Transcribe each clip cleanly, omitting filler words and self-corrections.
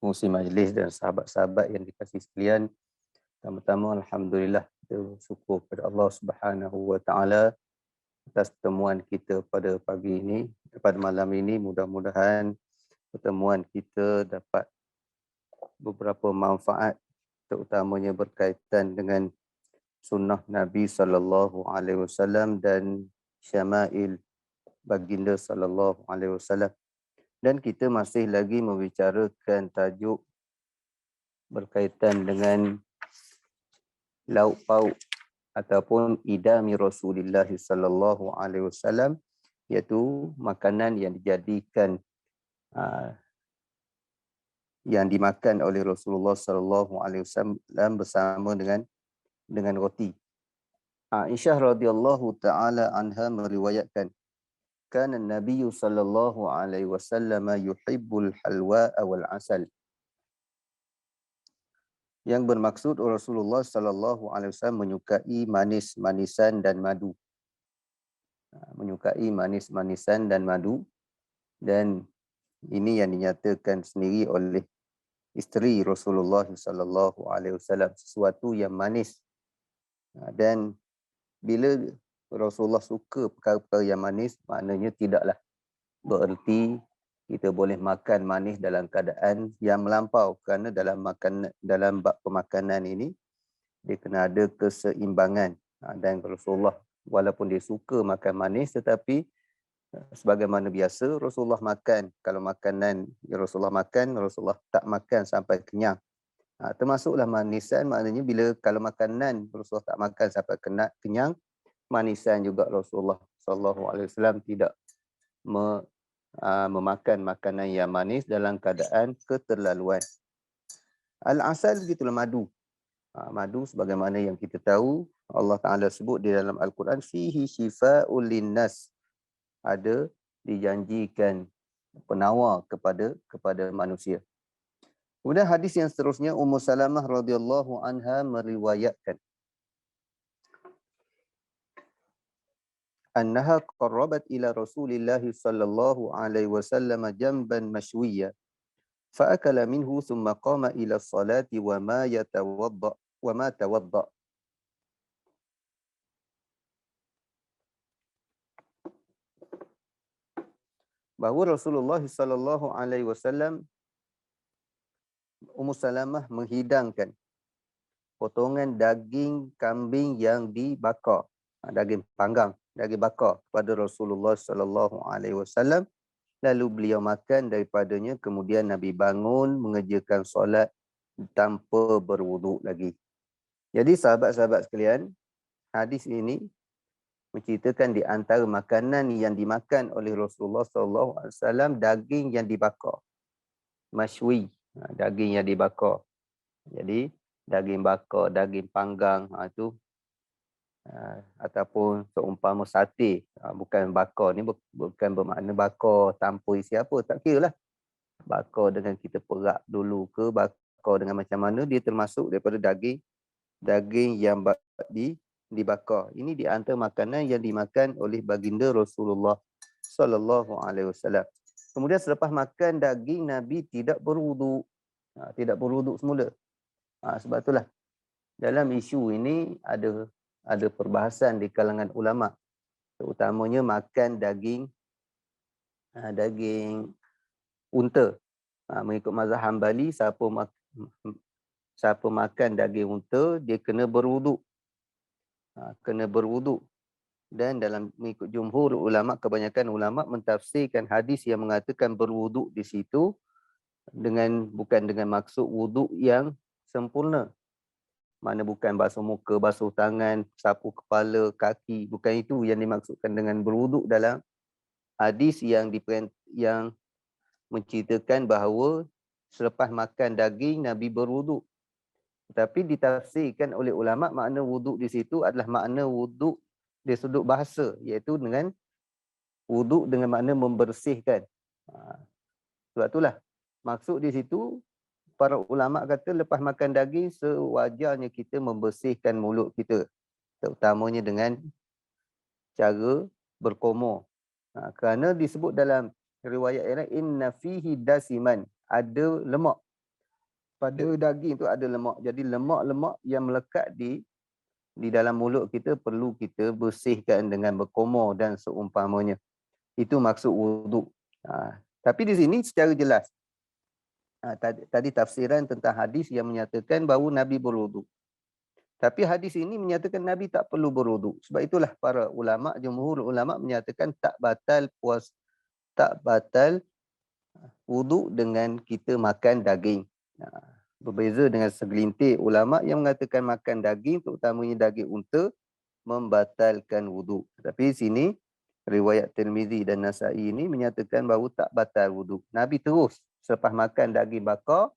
pengurusi majlis dan sahabat-sahabat yang dikasihi sekalian. Pertama-tama alhamdulillah kita bersyukur kepada Allah Subhanahu wa taala atas pertemuan kita pada pagi ini, pada malam ini. Mudah-mudahan pertemuan kita dapat beberapa manfaat, terutamanya berkaitan dengan sunnah Nabi sallallahu alaihi wasallam dan syama'il baginda sallallahu alaihi wasallam. Dan kita masih lagi membicarakan tajuk berkaitan dengan lauk pauk ataupun idami Rasulullah sallallahu alaihi wasallam, iaitu makanan yang dijadikan yang dimakan oleh Rasulullah sallallahu alaihi wasallam bersama dengan roti. Aisyah radhiyallahu taala anha meriwayatkan, kana Nabi sallallahu alaihi wasallam yuhibbul halwa wal asal. Yang bermaksud Rasulullah sallallahu alaihi wasallam menyukai manis-manisan dan madu. Menyukai manis-manisan dan madu, dan ini yang dinyatakan sendiri oleh isteri Rasulullah sallallahu alaihi wasallam, sesuatu yang manis. Dan bila Rasulullah suka perkara-perkara yang manis, maknanya tidaklah bererti kita boleh makan manis dalam keadaan yang melampau, kerana dalam bab pemakanan ini dia kena ada keseimbangan. Dan Rasulullah walaupun dia suka makan manis, tetapi sebagaimana biasa Rasulullah makan. Kalau makanan yang Rasulullah makan, Rasulullah tak makan sampai kenyang. Termasuklah manisan, maknanya bila kalau makanan Rasulullah tak makan sampai kenyang, manisan juga Rasulullah sallallahu alaihi wasallam tidak memakan makanan yang manis dalam keadaan keterlaluan. Al-asal begitulah madu. Madu sebagaimana yang kita tahu, Allah Ta'ala sebut di dalam Al-Quran, fihi shifa'ul linnas. Ada dijanjikan penawar kepada manusia. Kemudian hadis yang seterusnya, Ummu Salamah radhiyallahu anha meriwayatkan, annaha qarrabat ila Rasulillah sallallahu alaihi wasallam jamban mashwiya fa akala minhu thumma qama ila salati wa ma tawadda. Bahawa Rasulullah sallallahu alaihi wasallam, Ummu Salamah menghidangkan potongan daging kambing yang dibakar, daging panggang, daging bakar kepada Rasulullah sallallahu alaihi wasallam. Lalu beliau makan daripadanya, kemudian Nabi bangun mengerjakan solat tanpa berwuduk lagi. Jadi sahabat-sahabat sekalian, hadis ini menceritakan di antara makanan yang dimakan oleh Rasulullah sallallahu alaihi wasallam daging yang dibakar. Mashwi, daging yang dibakar. Jadi daging bakar, daging panggang, itu ataupun seumpama sate, bukan bakar ni bukan bermakna bakar tanpa isi apa, tak kira lah. Bakar dengan kita perak dulu ke, bakar dengan macam mana, dia termasuk daripada daging yang dibakar. Ini di antara makanan yang dimakan oleh baginda Rasulullah sallallahu alaihi wasallam. Kemudian selepas makan daging, Nabi tidak berwuduk. Tidak berwuduk semula. Sebab itulah dalam isu ini ada perbahasan di kalangan ulama, terutamanya makan daging unta. Mengikut mazhab Hambali, siapa makan daging unta, dia kena berwuduk. Kena berwuduk. Dan dalam mengikut jumhur ulama, kebanyakan ulama mentafsirkan hadis yang mengatakan berwuduk di situ bukan dengan maksud wuduk yang sempurna. Mana bukan basuh muka, basuh tangan, sapu kepala, kaki. Bukan itu yang dimaksudkan dengan berwuduk dalam hadis yang menceritakan bahawa selepas makan daging, Nabi berwuduk. Tetapi ditafsirkan oleh ulama, makna wuduk di situ adalah makna wuduk dari sudut bahasa, iaitu dengan wuduk dengan makna membersihkan. Sebab itulah maksud di situ, para ulama kata lepas makan daging sewajarnya kita membersihkan mulut kita, terutamanya dengan cara berkomor. Kerana disebut dalam riwayat yang lain, inna fihi dasiman, ada lemak. pada daging tu ada lemak. Jadi lemak-lemak yang melekat di dalam mulut kita perlu kita bersihkan dengan berkumur dan seumpamanya. Itu maksud wuduk. Tapi di sini secara jelas. Tadi tafsiran tentang hadis yang menyatakan bahawa Nabi berwuduk. Tapi hadis ini menyatakan Nabi tak perlu berwuduk. Sebab itulah para ulama, jumhur ulama menyatakan tak batal wuduk dengan kita makan daging. Berbeza dengan segelintir ulama yang mengatakan makan daging, terutamanya daging unta, membatalkan wuduk. Tapi sini riwayat Tirmizi dan Nasa'i ini menyatakan bahawa tak batal wuduk. Nabi terus selepas makan daging bakar,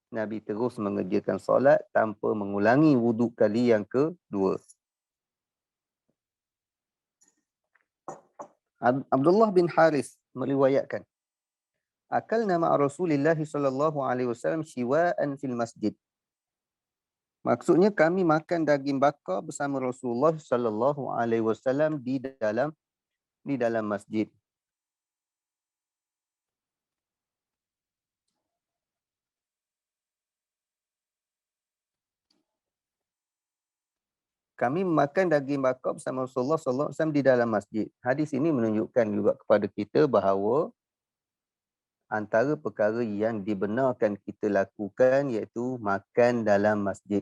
Nabi terus mengerjakan solat tanpa mengulangi wuduk kali yang kedua. Abdullah bin Haris meriwayatkan, akalna ma'a Rasulillah sallallahu alaihi wasallam shiwa'an fil masjid. Maksudnya kami makan daging bakar bersama Rasulullah sallallahu alaihi wasallam di dalam masjid. Kami makan daging bakar bersama Rasulullah sallallahu alaihi wasallam di dalam masjid. Hadis ini menunjukkan juga kepada kita bahawa antara perkara yang dibenarkan kita lakukan iaitu makan dalam masjid.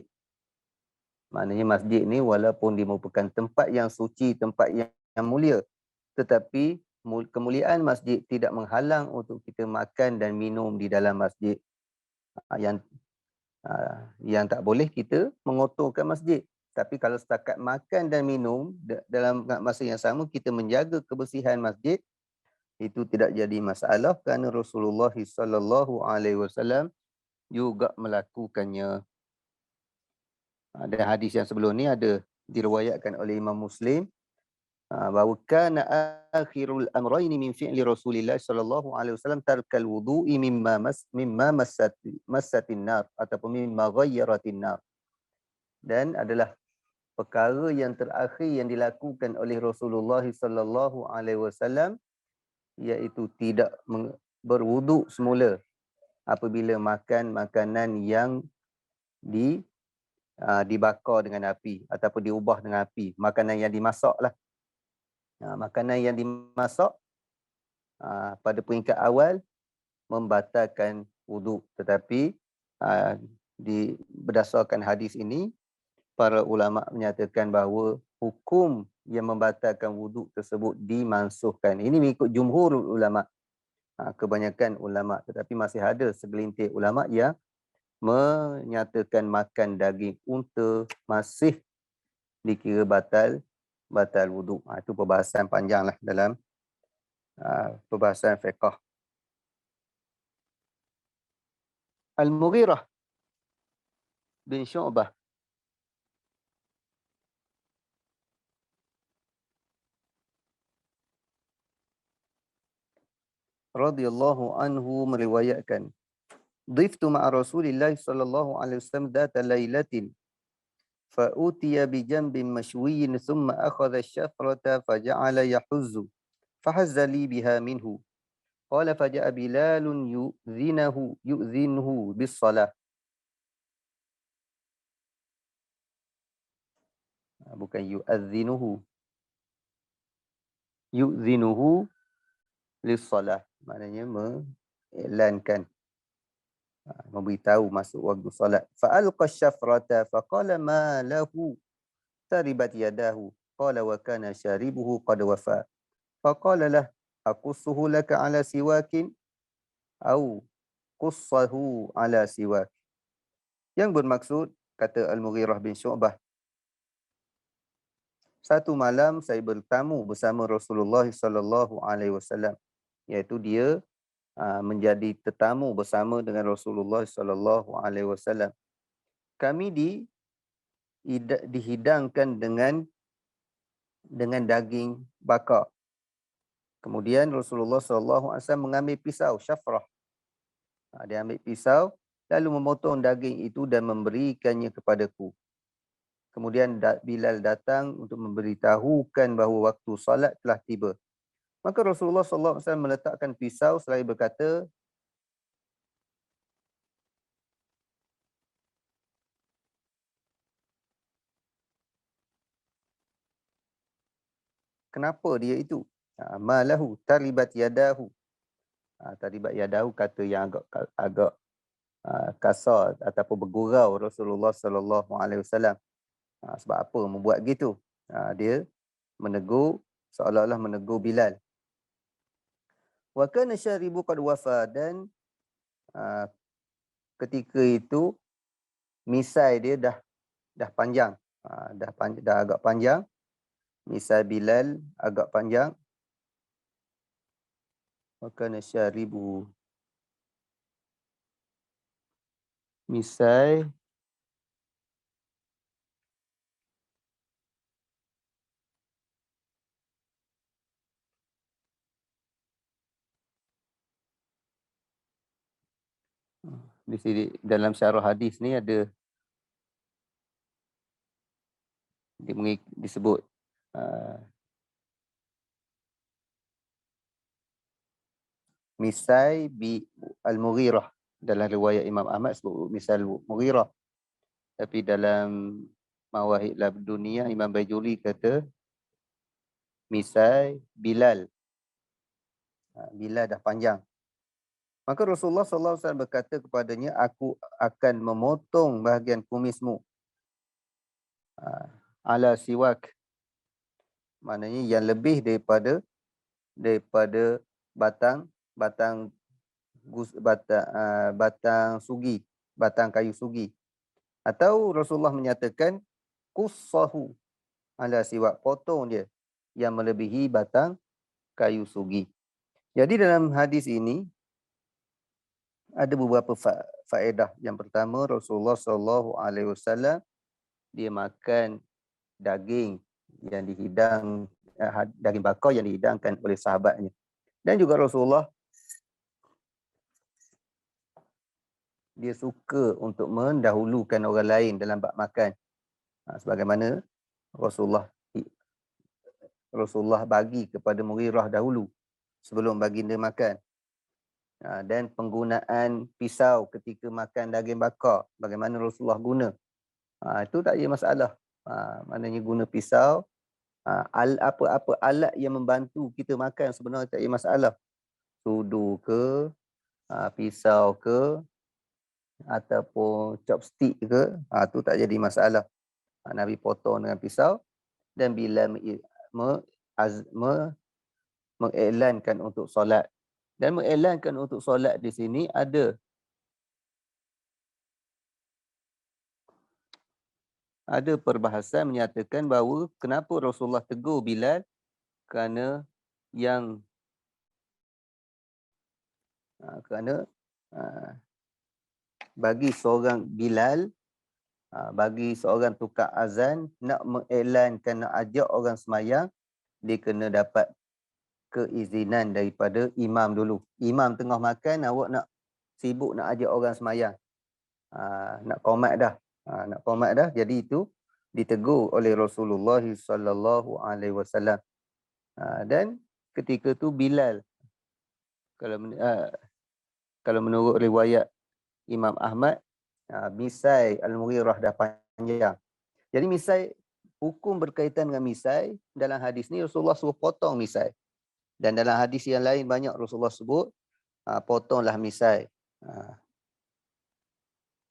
Maknanya masjid ni walaupun dia merupakan tempat yang suci, tempat yang mulia, tetapi kemuliaan masjid tidak menghalang untuk kita makan dan minum di dalam masjid. Yang tak boleh kita mengotorkan masjid. Tapi kalau setakat makan dan minum dalam masa yang sama kita menjaga kebersihan masjid, itu tidak jadi masalah kerana Rasulullah sallallahu alaihi wasallam juga melakukannya. Dan hadis yang sebelum ni ada diriwayatkan oleh Imam Muslim bahawa kana akhirul amrayni min fi'li Rasulillah sallallahu alaihi wasallam tarkal wudu'i mimma massatin nar ataupun mimma ghayyaratin nar. Dan adalah perkara yang terakhir yang dilakukan oleh Rasulullah sallallahu alaihi wasallam iaitu tidak berwuduk semula apabila makan makanan yang dibakar dengan api ataupun diubah dengan api, makanan yang dimasaklah. Makanan yang dimasak pada peringkat awal membatalkan wuduk, tetapi berdasarkan hadis ini para ulama menyatakan bahawa hukum yang membatalkan wuduk tersebut dimansuhkan. Ini mengikut jumhur ulama, kebanyakan ulama, tetapi masih ada segelintir ulama yang menyatakan makan daging unta masih dikira batal wuduk. Itu perbahasan panjanglah dalam perbahasan fiqh. Al-Mughirah bin Syu'bah radhiyallahu anhu meriwayatkan, "Dhiftu ma'a Rasulillah sallallahu alaihi wasallam dhata lailatin fa utiya bi janbin mashwiyin thumma akhadha asy-syafrata fa ja'ala yahuzzu fa hazza li biha minhu. Qala fa ja'a Bilalun yu'dhinuhu bis-shalah." Bukan yu'adhinuhu. Yu'dhinuhu lis-shalah. Maknanya mengiklankan, memberitahu masuk waktu solat. Fa'alqa syafrata faqala ma lahu taribat yadahu. Qala wa kana syaribuhu qad wafa. Faqala lah aqussuhu laka ala siwakin au qussahu ala siwak. Yang bermaksud, kata Al-Mughirah bin Syu'bah, satu malam saya bertamu bersama Rasulullah sallallahu alaihi wasallam, iaitu dia menjadi tetamu bersama dengan Rasulullah sallallahu alaihi wasallam. Kami dihidangkan dengan daging bakar. Kemudian Rasulullah sallallahu alaihi wasallam mengambil pisau syafrah. Dia ambil pisau lalu memotong daging itu dan memberikannya kepadaku. Kemudian Bilal datang untuk memberitahukan bahawa waktu salat telah tiba. Maka Rasulullah sallallahu alaihi wasallam meletakkan pisau seraya berkata, kenapa dia itu? Malahu taribat yadahu. Taribat yadahu kata yang agak kasar ataupun bergurau Rasulullah sallallahu alaihi wasallam. Sebab apa membuat gitu? Dia menegur, seolah-olah menegur Bilal. Wa kana syaribu qad wafa, dan ketika itu misai dia dah panjang. Dah agak panjang. Misai Bilal agak panjang. Wa kana syaribu, misai di sini dalam syarah hadis ni ada disebut misai bi al-Mughirah. Dalam riwayat Imam Ahmad sebut misal Mughirah. Tapi dalam Mawahib Labdunia, Imam Bajuri kata misai Bilal. Bilal dah panjang. Maka Rasulullah SAW berkata kepadanya, aku akan memotong bahagian kumismu. Ala siwak. Maknanya yang lebih daripada batang sugi, batang kayu sugi. Atau Rasulullah menyatakan qussahu ala siwak, potong dia yang melebihi batang kayu sugi. Jadi dalam hadis ini ada beberapa faedah. Yang pertama, Rasulullah SAW dia makan daging yang dihidang, daging bakar yang dihidangkan oleh sahabatnya. Dan juga Rasulullah dia suka untuk mendahulukan orang lain dalam bab makan. Sebagaimana Rasulullah bagi kepada Mughirah dahulu sebelum baginda makan. Dan penggunaan pisau ketika makan daging bakar, bagaimana Rasulullah guna. Itu tak ada masalah. Maknanya guna pisau, apa-apa alat yang membantu kita makan sebenarnya tak ada masalah. Sudu ke, pisau ke, ataupun chopstick ke, tu tak jadi masalah. Nabi potong dengan pisau, dan bila mengiklankan untuk solat. Dan mengiklankan untuk solat di sini ada perbahasan menyatakan bahawa kenapa Rasulullah tegur Bilal, kerana bagi seorang Bilal, bagi seorang tukar azan nak mengiklankan, nak ajak orang semayang, dia kena dapat keizinan daripada imam dulu. Imam tengah makan, awak nak sibuk nak ajak orang semayang, nak qomat dah. Jadi itu ditegur oleh Rasulullah sallallahu alaihi wasallam. Dan ketika tu Bilal, kalau menurut riwayat Imam Ahmad, misai Al-Mughirah dah panjang. Jadi misai, hukum berkaitan dengan misai dalam hadis ni Rasulullah suruh potong misai. Dan dalam hadis yang lain banyak Rasulullah sebut potonglah misai.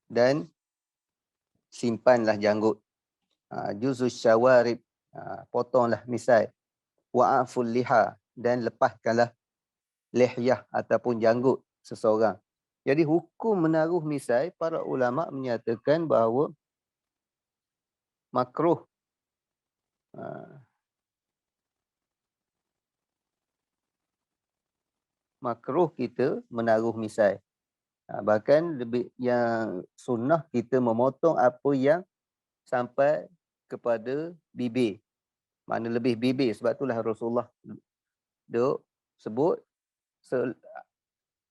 Dan simpanlah janggut. Juzus syawarib, potonglah misai. Wa'aful liha, dan lepaskanlah lihyah ataupun janggut seseorang. Jadi hukum menaruh misai, para ulama menyatakan bahawa makruh. Makruh kita menaruh misai. Bahkan lebih yang sunnah kita memotong apa yang sampai kepada bibir. Mana lebih bibir. Sebab itulah Rasulullah sebut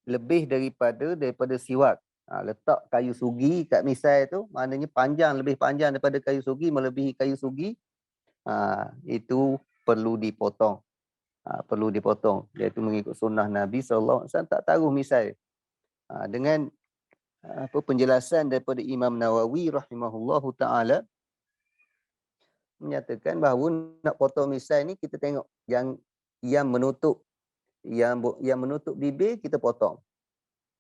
lebih daripada siwak. Letak kayu sugi kat misai tu, maknanya lebih panjang daripada kayu sugi, melebihi kayu sugi. Itu perlu dipotong. Iaitu mengikut sunnah Nabi SAW, tak taruh misai. Dengan penjelasan daripada Imam Nawawi rahimahullahu ta'ala, menyatakan bahawa nak potong misai ni kita tengok yang menutup yang menutup bibir kita potong.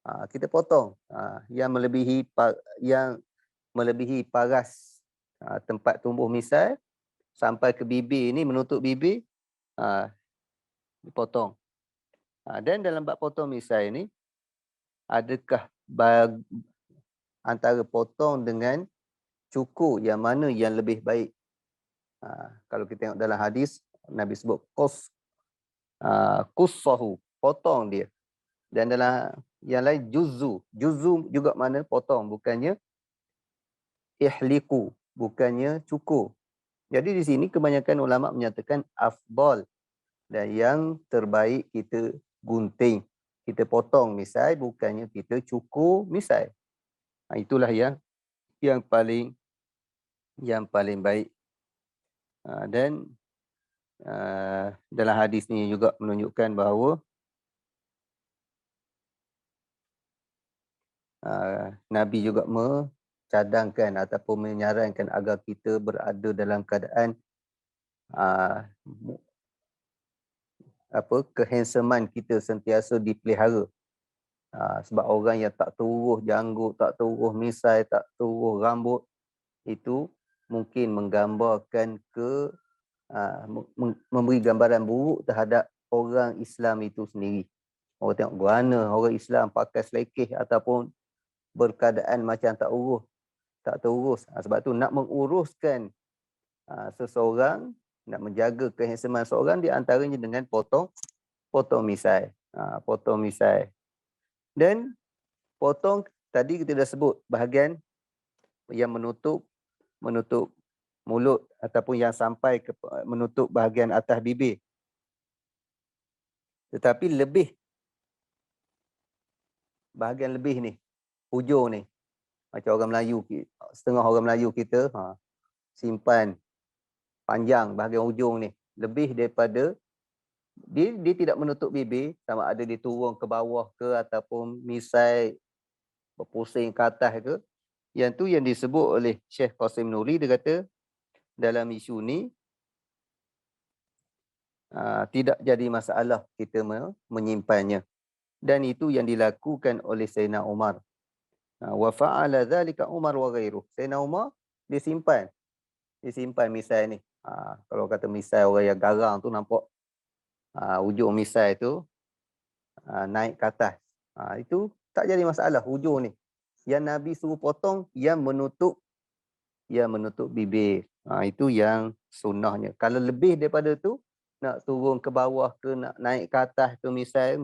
Kita potong yang melebihi paras tempat tumbuh misai sampai ke bibir ni, menutup bibir, dipotong. Dan dalam bab potong misai ni, adakah antara potong dengan cukur yang mana yang lebih baik? Kalau kita tengok dalam hadis, Nabi sebut qussahu, potong dia. Dan dalam yang lain juzu juga mana potong, bukannya ihliku, bukannya cukur. Jadi di sini kebanyakan ulama menyatakan afdal dan yang terbaik kita gunting, kita potong misai, bukannya kita cukur misai. Itulah yang paling baik. Dan dalam hadis ni juga menunjukkan bahawa Nabi juga mencadangkan ataupun menyarankan agar kita berada dalam keadaan kehandsoman kita sentiasa dipelihara. Sebab orang yang tak teruruh janggut, tak teruruh misai, tak teruruh rambut, itu mungkin menggambarkan memberi gambaran buruk terhadap orang Islam itu sendiri. Orang tengok guana orang Islam pakai selekeh ataupun berkeadaan macam tak terurus. Sebab tu nak menguruskan seseorang, nak menjaga kehandsoman seorang, di antaranya dengan potong misai. Potong misai. Dan potong tadi kita dah sebut bahagian yang menutup mulut ataupun yang sampai ke menutup bahagian atas bibir. Tetapi bahagian lebih ni, hujung ni, macam orang Melayu, setengah orang Melayu kita simpan panjang bahagian hujung ni, lebih daripada dia tidak menutup bibir, sama ada dia turun ke bawah ke ataupun misai berpusing ke atas ke. Yang tu yang disebut oleh Syekh Qasim Nuri, dia kata dalam isu ni tidak jadi masalah kita menyimpannya. Dan itu yang dilakukan oleh Sayyidina Umar. Wa fa'ala dzalika Umar wa ghairuh. Sayyidina Umar dia simpan misai ni. Kalau kata misai orang yang garang tu, nampak ujung misai tu naik ke atas. Itu tak jadi masalah hujung ni. Yang Nabi suruh potong yang menutup bibir. Itu yang sunnahnya. Kalau lebih daripada tu, nak turun ke bawah ke nak naik ke atas tu misai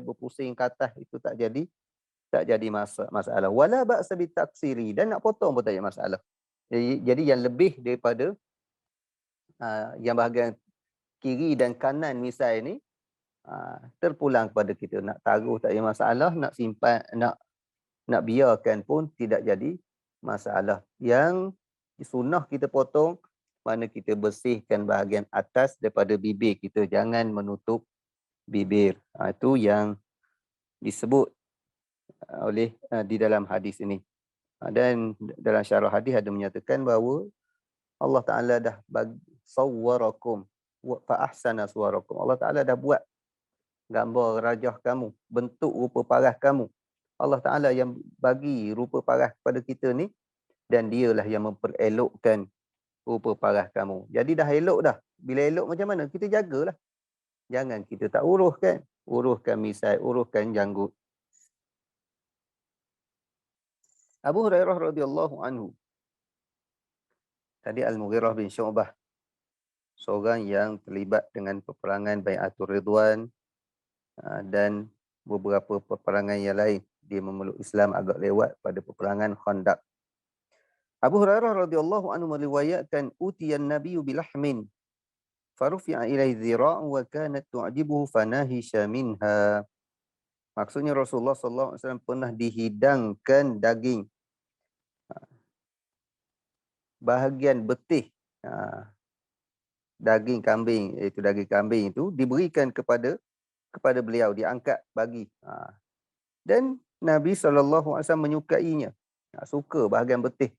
berpusing ke atas, itu tak jadi masalah. Wala ba'sa bitaksiri, dan nak potong pun tak ada masalah. Jadi yang lebih daripada yang bahagian kiri dan kanan misai ni terpulang kepada kita. Nak taruh tak ada masalah, nak simpan, nak biarkan pun tidak jadi masalah. Yang sunnah kita potong mana kita bersihkan bahagian atas daripada bibir kita, jangan menutup bibir. Itu yang disebut oleh di dalam hadis ini. Dan dalam syarah hadis ada menyatakan bahawa Allah Ta'ala dah sawwarakum fa ahsana suwarakum. Allah Ta'ala dah buat gambar rajah kamu, bentuk rupa parah kamu. Allah Ta'ala yang bagi rupa parah kepada kita ni, dan dialah yang memperelokkan rupa parah kamu. Jadi dah elok dah. Bila elok macam mana? Kita jagalah. Jangan kita tak uruskan misai, uruskan janggut. Abu Hurairah radhiyallahu anhu, tadi Al-Mughirah bin Syu'bah, seorang yang terlibat dengan peperangan Bai'atul Ridwan dan beberapa peperangan yang lain. Dia memeluk Islam agak lewat pada peperangan Khandaq. Abu Hurairah radhiyallahu anhu meriwayatkan, utiyan nabiyyu bilahmin farufi'a ilaihi dhira'u wa kanat tu'jibuhu fanahisha minha. Maksudnya Rasulullah sallallahu alaihi wasallam pernah dihidangkan daging bahagian betih daging kambing, iaitu daging kambing itu diberikan kepada beliau, diangkat bagi. Dan Nabi sallallahu alaihi wasallam menyukainya. Suka bahagian betih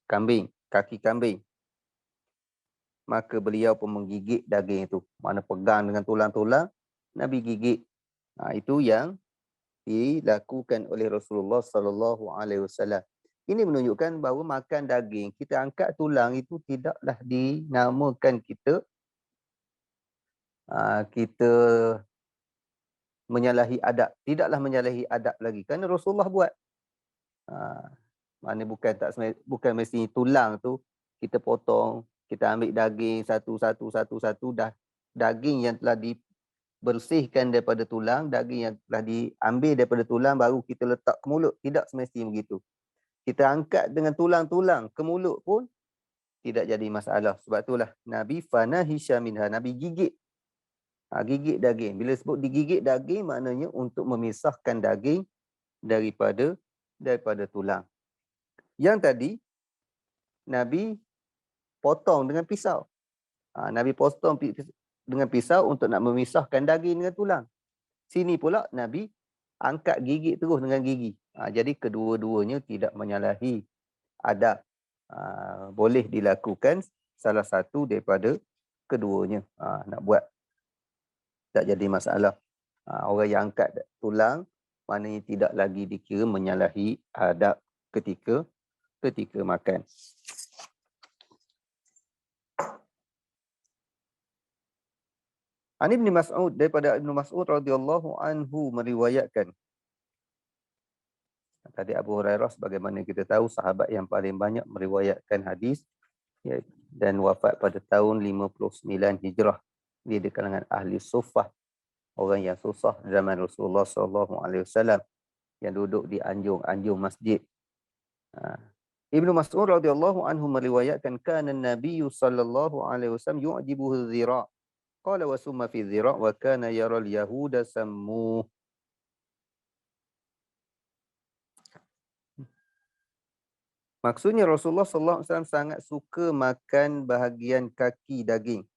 kambing, kaki kambing. maka beliau pun menggigit daging itu. Mana pegang dengan tulang-tulang, Nabi gigit. Itu yang dilakukan oleh Rasulullah sallallahu alaihi wasallam. Ini menunjukkan bahawa makan daging, kita angkat tulang itu tidaklah dinamakan kita menyalahi adab. Tidaklah menyalahi adab lagi. Kerana Rasulullah buat. Mana bukan mesti tulang tu kita potong, kita ambil daging satu-satu, dah daging yang telah dibersihkan daripada tulang, daging yang telah diambil daripada tulang baru kita letak ke mulut. Tidak semestinya begitu. Kita angkat dengan tulang-tulang ke mulut pun tidak jadi masalah. Sebab itulah Nabi fanahisha minha, Nabi gigit. Gigit daging. Bila sebut digigit daging, maknanya untuk memisahkan daging daripada tulang. Yang tadi, Nabi potong dengan pisau. Nabi potong dengan pisau untuk nak memisahkan daging dengan tulang. Sini pula Nabi angkat gigit terus dengan gigi. Jadi kedua-duanya tidak menyalahi adab. Boleh dilakukan salah satu daripada keduanya. Nak buat tak jadi masalah. Orang yang angkat tulang maknanya tidak lagi dikira menyalahi adab ketika makan. An Ibn Mas'ud, daripada Ibn Mas'ud radhiyallahu anhu meriwayatkan. Tadi Abu Hurairah sebagaimana kita tahu sahabat yang paling banyak meriwayatkan hadis dan wafat pada tahun 59 Hijrah. Dia di kalangan ahli suffah, orang yang susah zaman Rasulullah SAW yang duduk di anjung masjid. Ibnu Mas'ud radhiyallahu anhu meriwayatkan kana Nabi sallallahu alaihi wasallam yu'jibuhu dhira'. Qala wa summa fi dhira' wa kana yara al-yahuda sammu. Maksudnya Rasulullah sallallahu alaihi wasallam sangat suka makan bahagian kaki daging.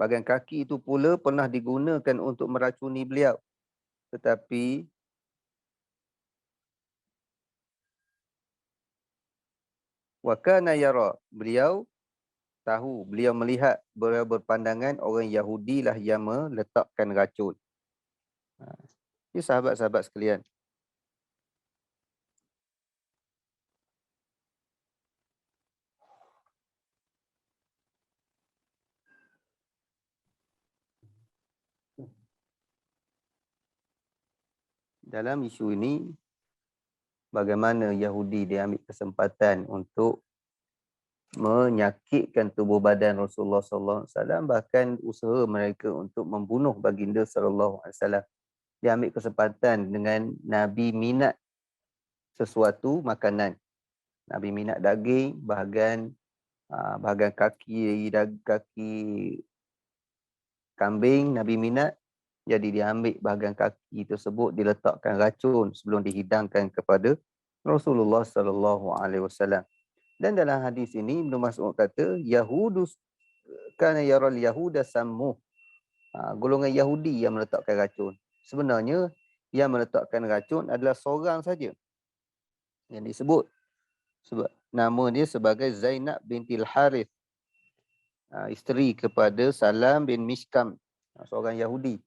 Bahagian kaki itu pula pernah digunakan untuk meracuni beliau. Tetapi wa kana yara, beliau melihat, beliau berpandangan orang Yahudi lah yang meletakkan racun. Ini sahabat-sahabat sekalian. Dalam isu ini, bagaimana Yahudi dia ambil kesempatan untuk menyakitkan tubuh badan Rasulullah sallallahu alaihi wasallam, bahkan usaha mereka untuk membunuh baginda sallallahu alaihi wasallam. Dia ambil kesempatan dengan Nabi minat sesuatu makanan. Nabi minat daging, bahagian kaki kambing Nabi minat. Jadi dia ambil bahagian kaki tersebut, diletakkan racun sebelum dihidangkan kepada Rasulullah sallallahu alaihi wasallam. Dan dalam hadis ini Ibnu Mas'ud kata Yahudus kana yaral yahuda sammu. Golongan Yahudi yang meletakkan racun. Sebenarnya yang meletakkan racun adalah seorang saja yang disebut sebab nama dia sebagai Zainab bintil Harith, isteri kepada Salam bin Mishkam, seorang Yahudi.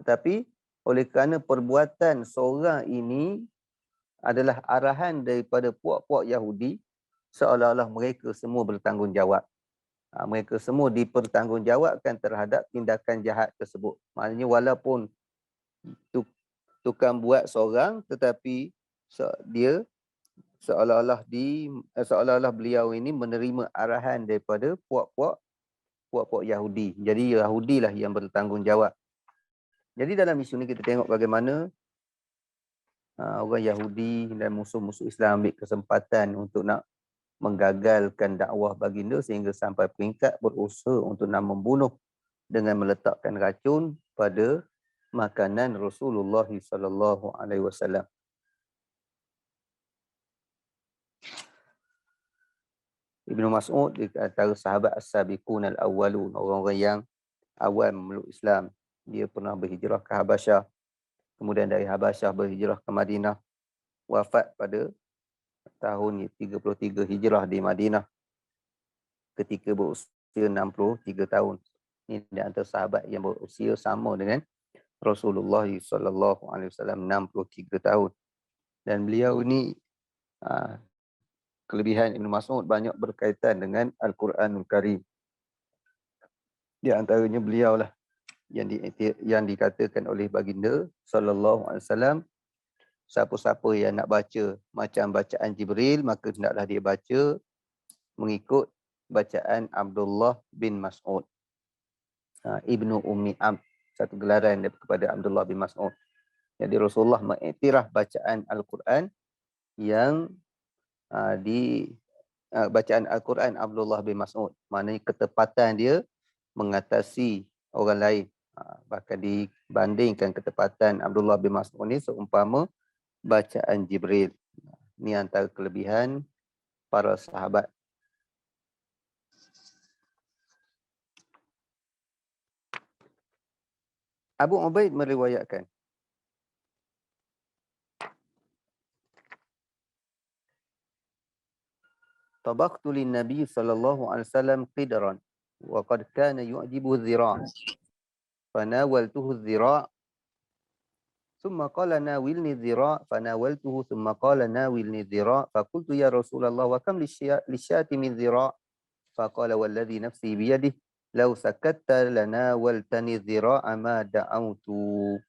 Tetapi oleh kerana perbuatan seorang ini adalah arahan daripada puak-puak Yahudi, seolah-olah mereka semua bertanggungjawab. Mereka semua dipertanggungjawabkan terhadap tindakan jahat tersebut. Maknanya walaupun tukang buat seorang, tetapi dia seolah-olah beliau ini menerima arahan daripada puak-puak Yahudi. Jadi Yahudilah yang bertanggungjawab. Jadi dalam isu ini kita tengok bagaimana orang Yahudi dan musuh-musuh Islam ambil kesempatan untuk nak menggagalkan dakwah baginda sehingga sampai peringkat berusaha untuk nak membunuh dengan meletakkan racun pada makanan Rasulullah sallallahu alaihi wasallam. Ibnu Mas'ud di antara sahabat as-sabiqun al-awwalun, orang-orang yang awal memeluk Islam. Dia pernah berhijrah ke Habasyah, kemudian dari Habasyah berhijrah ke Madinah, wafat pada tahun 33 Hijrah di Madinah ketika berusia berusia 63 tahun. Ini di antara sahabat yang berusia sama dengan Rasulullah sallallahu alaihi wasallam, 63 tahun. Dan beliau ini kelebihan Ibn Mas'ud banyak berkaitan dengan Al-Quranul Karim. Di antaranya beliaulah yang dikatakan oleh baginda sallallahu alaihi wasallam, siapa-siapa yang nak baca macam bacaan Jibril, maka hendaklah dia baca mengikut bacaan Abdullah bin Mas'ud, Ibnu Ummi Am, satu gelaran daripada Abdullah bin Mas'ud. Jadi Rasulullah mengiktiraf bacaan Al-Quran yang bacaan Al-Quran Abdullah bin Mas'ud. Maknanya ketepatan dia mengatasi orang lain. Bahkan dibandingkan ketepatan Abdullah bin Mas'ud ni seumpama bacaan Jibril. Ini antara kelebihan para sahabat. Abu Ubaid meriwayatkan, tabaqtu lin Nabi sallallahu alaihi wasallam qidran wa qad kana yu'jibu dhira'. Fanawaltuhu dhira'. Thumma qala nawilni dhira', fanawaltuhu thumma qala nawilni dhira', faqultu ya Rasulullah wa kam lisyati min dhira'? Faqala walladhi nafsi biyadihi law sakatta lanawaltani dhira'a ma da'awtu.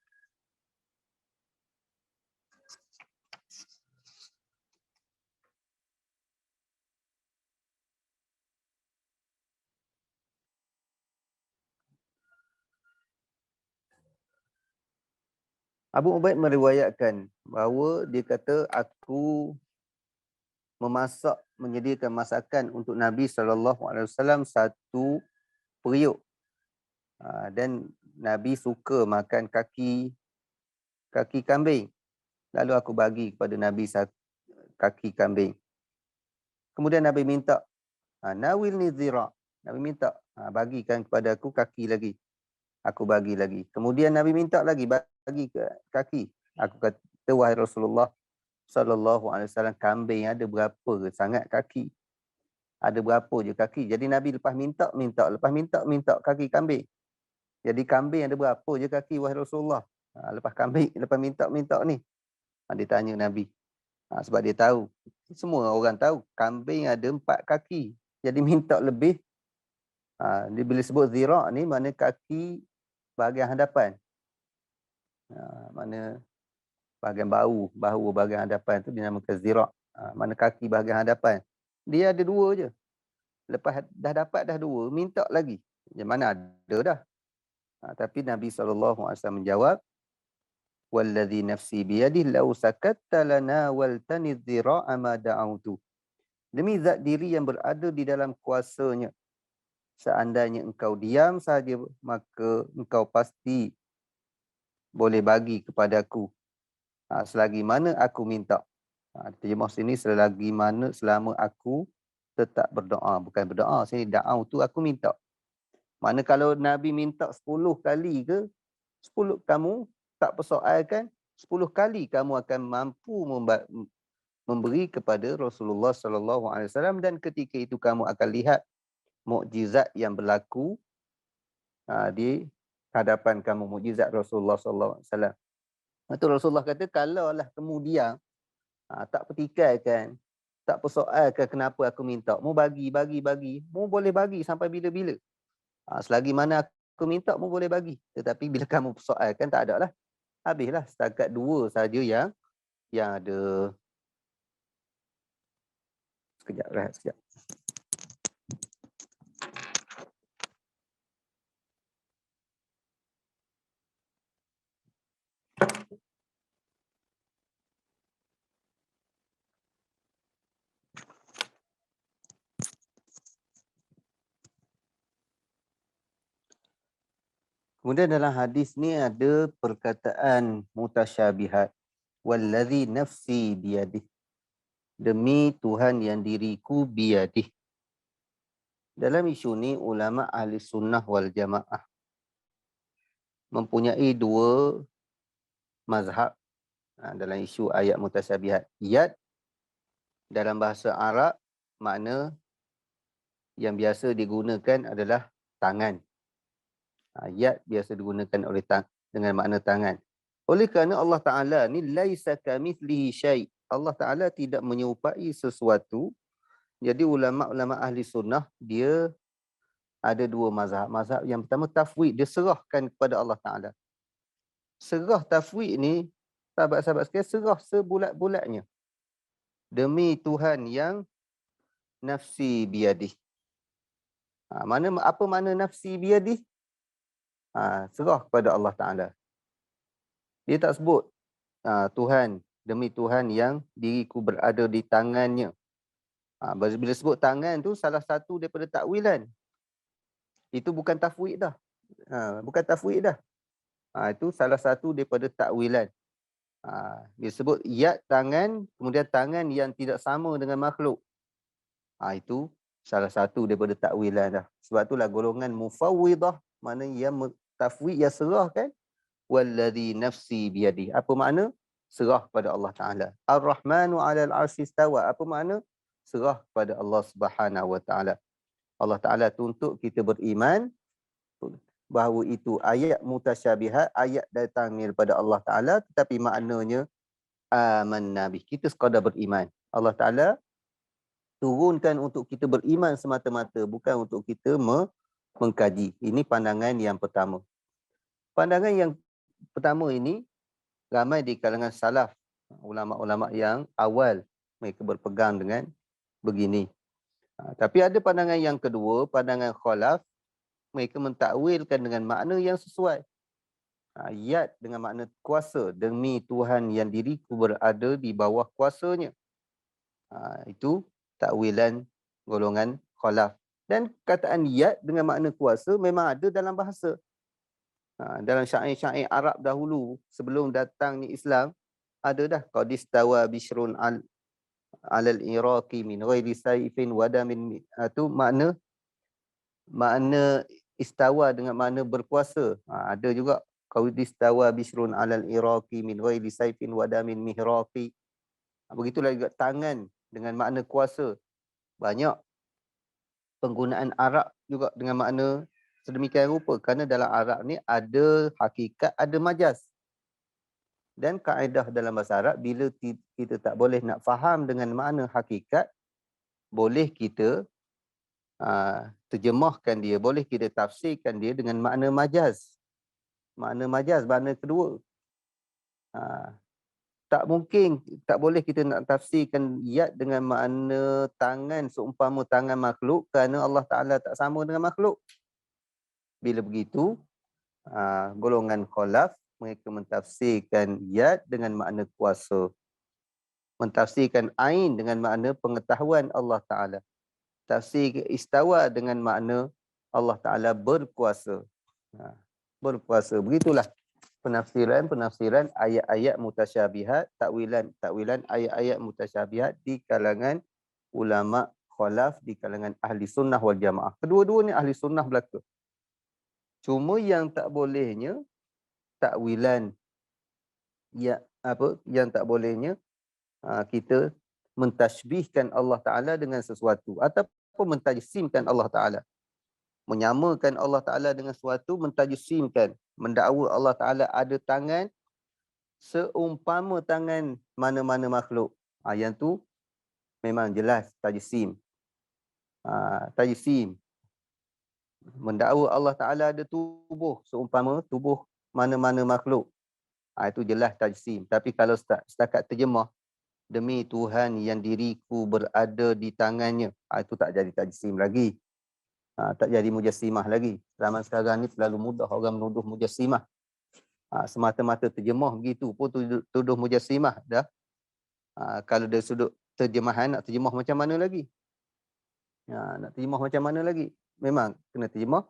Abu Ubaid meriwayatkan bahawa dia kata, aku menyediakan masakan untuk Nabi SAW satu periuk. Dan Nabi suka makan kaki kambing. Lalu aku bagi kepada Nabi kaki kambing. Kemudian Nabi minta, nawilni dhira'. Nabi minta, bagikan kepada aku kaki lagi. Aku bagi lagi. Kemudian Nabi minta lagi, bagi ke kaki. Aku kata, wahai Rasulullah sallallahu alaihi wasallam, kambing ada berapa sangat kaki? Ada berapa je kaki? Jadi Nabi lepas minta, lepas minta kaki kambing. Jadi kambing ada berapa je kaki, wahai Rasulullah? Lepas minta ni. Dia tanya Nabi. Sebab dia tahu. Semua orang tahu kambing ada 4 kaki. Jadi minta lebih. Dia bila sebut zira' ni, mana kaki bahagian hadapan. Mana bahagian bahu bahagian hadapan tu dinamakan zira'. Mana kaki bahagian hadapan. Dia ada 2 je. Lepas dah dapat dah 2, minta lagi. Yang mana ada dah. Tapi Nabi SAW menjawab, walladhi nafsi biyadihi law sakatta lanawaltani dhira'a ma da'awtu. Demi zat diri yang berada di dalam kuasanya, seandainya engkau diam saja, maka engkau pasti boleh bagi kepadaku selagi mana aku minta. Terjemah sini, selama aku tetap berdoa. Bukan berdoa, sini da'au tu aku minta. Mana kalau Nabi minta 10 kali ke, 10 kamu tak persoalkan, 10 kali kamu akan mampu memberi kepada Rasulullah sallallahu alaihi wasallam, dan ketika itu kamu akan lihat mukjizat yang berlaku di hadapan kamu, mukjizat Rasulullah sallallahu alaihi wasallam. Itu Rasulullah kata, kalaulah kemudian tak pertikaikan, tak persoalkan kenapa aku minta, mu bagi, mu boleh bagi sampai bila-bila. Selagi mana aku minta, mu boleh bagi. Tetapi bila kamu persoalkan, tak ada lah. Habislah, setakat 2 saja yang ada. Sekejap, rehat sekejap. Kemudian dalam hadis ni ada perkataan mutasyabihat. Wallazi nafsi biyadih. Demi Tuhan yang diriku biyadih. Dalam isu ni, ulama ahli sunnah wal jamaah mempunyai 2 mazhab dalam isu ayat mutasyabihat. Yad dalam bahasa Arab makna yang biasa digunakan adalah tangan. Yad biasa digunakan dengan makna tangan. Oleh kerana Allah Ta'ala ni laisa kamithlihi syai'. Allah Ta'ala tidak menyerupai sesuatu. Jadi ulama-ulama ahli sunnah dia ada dua mazhab. Mazhab yang pertama tafwid, dia serahkan kepada Allah Ta'ala. Serah tafwid ni, sahabat-sahabat sekalian, serah sebulat-bulatnya. Demi Tuhan yang nafsi biyadih. Apa makna nafsi biyadih? Serah kepada Allah Ta'ala. Dia tak sebut Tuhan, demi Tuhan yang diriku berada di tangannya. Bila sebut tangan tu salah satu daripada takwilan. Itu bukan tafwid dah. Bukan tafwid dah. Itu salah satu daripada takwilan. Dia sebut yad tangan, kemudian tangan yang tidak sama dengan makhluk. Itu salah satu daripada takwilan dah. Sebab itulah golongan mufawwidah, mana yang tafwid yang serahkan, walladhi nafsi biyadi. Apa makna? Serah kepada Allah Ta'ala. Ar-Rahmanu 'alal 'arsy istawa. Apa makna? Serah kepada Allah Subhanahu wa Ta'ala. Allah Ta'ala tuntut kita beriman bahawa itu ayat mutasyabihat, ayat datang daripada Allah Ta'ala, tetapi maknanya amanna bih. Kita sekadar beriman. Allah Ta'ala turunkan untuk kita beriman semata-mata, bukan untuk kita mengkaji. Ini pandangan yang pertama. Pandangan yang pertama ini ramai di kalangan salaf, ulama-ulama yang awal mereka berpegang dengan begini. Tapi ada pandangan yang kedua, pandangan khalaf, mereka mentakwilkan dengan makna yang sesuai. Yad dengan makna kuasa, demi Tuhan yang diriku berada di bawah kuasanya. Itu takwilan golongan khalaf. Dan kataan yad dengan makna kuasa memang ada dalam bahasa. Dalam syair-syair Arab dahulu, sebelum datangnya Islam, ada dah. Qad istawa bishrun alal iraqi min ghairi sayfin wadamin. Itu makna istawa dengan makna berkuasa. Ada juga qad istawa bishrun alal iraqi min ghairi sayfin wadamin mihraqi. Begitulah juga tangan dengan makna kuasa. Banyak penggunaan Arab juga dengan makna sedemikian rupa, kerana dalam Arab ni ada hakikat, ada majaz. Dan kaedah dalam bahasa Arab, bila kita tak boleh nak faham dengan makna hakikat, boleh kita terjemahkan dia, boleh kita tafsirkan dia dengan makna majaz. Makna majaz, makna kedua. Tak mungkin, tak boleh kita nak tafsirkan yad dengan makna tangan seumpama tangan makhluk, kerana Allah Ta'ala tak sama dengan makhluk. Bila begitu, golongan khalaf, mereka mentafsirkan yad dengan makna kuasa. Mentafsirkan ain dengan makna pengetahuan Allah Ta'ala. Tafsir istawa dengan makna Allah Ta'ala berkuasa. Berkuasa. Begitulah penafsiran ayat-ayat mutasyabihat, takwilan ayat-ayat mutasyabihat di kalangan ulama khalaf, di kalangan ahli sunnah wal jamaah. Kedua-dua ni ahli sunnah belaka. Cuma yang tak bolehnya takwilan yang tak bolehnya kita mentashbihkan Allah Ta'ala dengan sesuatu ataupun mentajsimkan Allah Ta'ala. Menyamakan Allah Ta'ala dengan sesuatu, mentajsimkan, mendakwa Allah Ta'ala ada tangan seumpama tangan mana-mana makhluk. Yang tu memang jelas tajsim. Tajsim. Mendakwa Allah Ta'ala ada tubuh seumpama tubuh mana-mana makhluk. Itu jelas tajsim. Tapi kalau setakat terjemah, demi Tuhan yang diriku berada di tangannya, itu tak jadi tajsim lagi. Tak jadi mujassimah lagi. Zaman sekarang ni terlalu mudah orang menuduh mujassimah. Semata-mata terjemah begitu pun tuduh mujassimah dah. Kalau dari sudut terjemahan, nak terjemah macam mana lagi? Nak terjemah macam mana lagi? Memang kena terjemah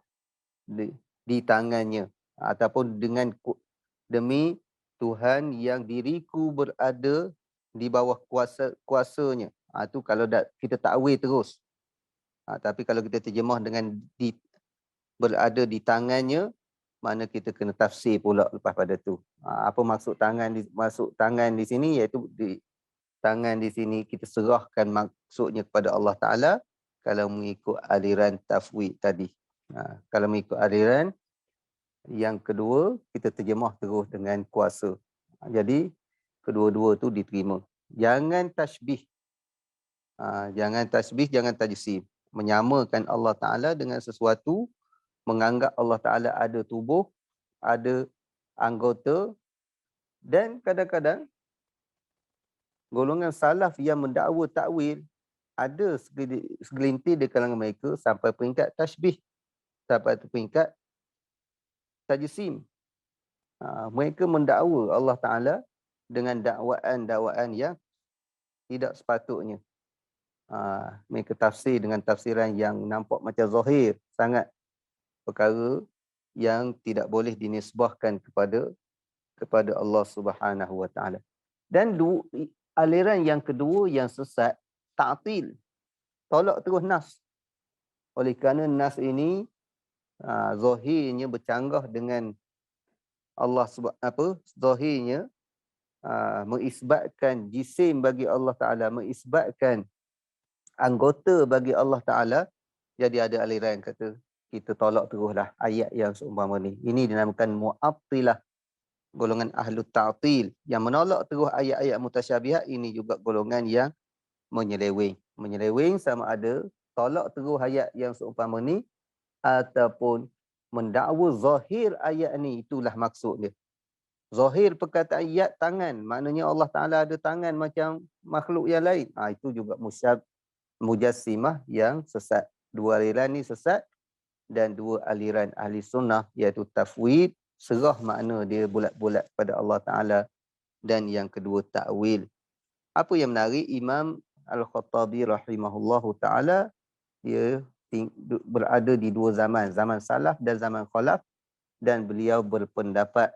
di tangannya, ataupun dengan demi Tuhan yang diriku berada di bawah kuasanya. Itu kalau kita takwil terus. Tapi kalau kita terjemah dengan berada di tangannya, mana kita kena tafsir pula lepas pada tu. Apa maksud tangan di sini, iaitu tangan di sini kita serahkan maksudnya kepada Allah Ta'ala, kalau mengikut aliran tafwid tadi. Kalau mengikut aliran yang kedua, kita terjemah terus dengan kuasa. Jadi kedua-dua tu diterima. Jangan tasbih. Jangan tasbih, jangan tajsim. Menyamakan Allah Ta'ala dengan sesuatu, menganggap Allah Ta'ala ada tubuh, ada anggota, dan kadang-kadang golongan salaf yang mendakwa takwil, ada segelintir di kalangan mereka sampai peringkat tasbih, sampai peringkat tajsim. Mereka mendakwa Allah Ta'ala dengan dakwaan-dakwaan yang tidak sepatutnya. Mereka tafsir dengan tafsiran yang nampak macam zahir sangat, perkara yang tidak boleh dinisbahkan kepada Allah Subhanahu Wa Ta'ala. Dan aliran yang kedua yang sesat, ta'til, tolak terus nas. Oleh kerana nas ini zahirnya bercanggah dengan Allah zahirnya mengisbatkan jisim bagi Allah Ta'ala, mengisbatkan anggota bagi Allah Ta'ala. Jadi ada aliran yang kata kita tolak teruslah ayat yang seumpama ni. Ini dinamakan mu'attilah, golongan ahlu ta'til yang menolak terus ayat-ayat mutasyabihat. Ini juga golongan yang menyeleweng. Menyeleweng sama ada tolak terus ayat yang seumpama ni ataupun mendakwa zahir ayat ni. Itulah maksudnya. Zahir perkataan ayat tangan, maknanya Allah Ta'ala ada tangan macam makhluk yang lain. Itu juga mujassimah yang sesat. Dua aliran ni sesat, dan dua aliran ahli sunnah iaitu tafwid, serah makna dia bulat-bulat pada Allah Ta'ala, dan yang kedua ta'wil. Apa yang menarik, Imam Al-Khattabi rahimahullahu ta'ala, dia berada di dua zaman, zaman salaf dan zaman khalaf, dan beliau berpendapat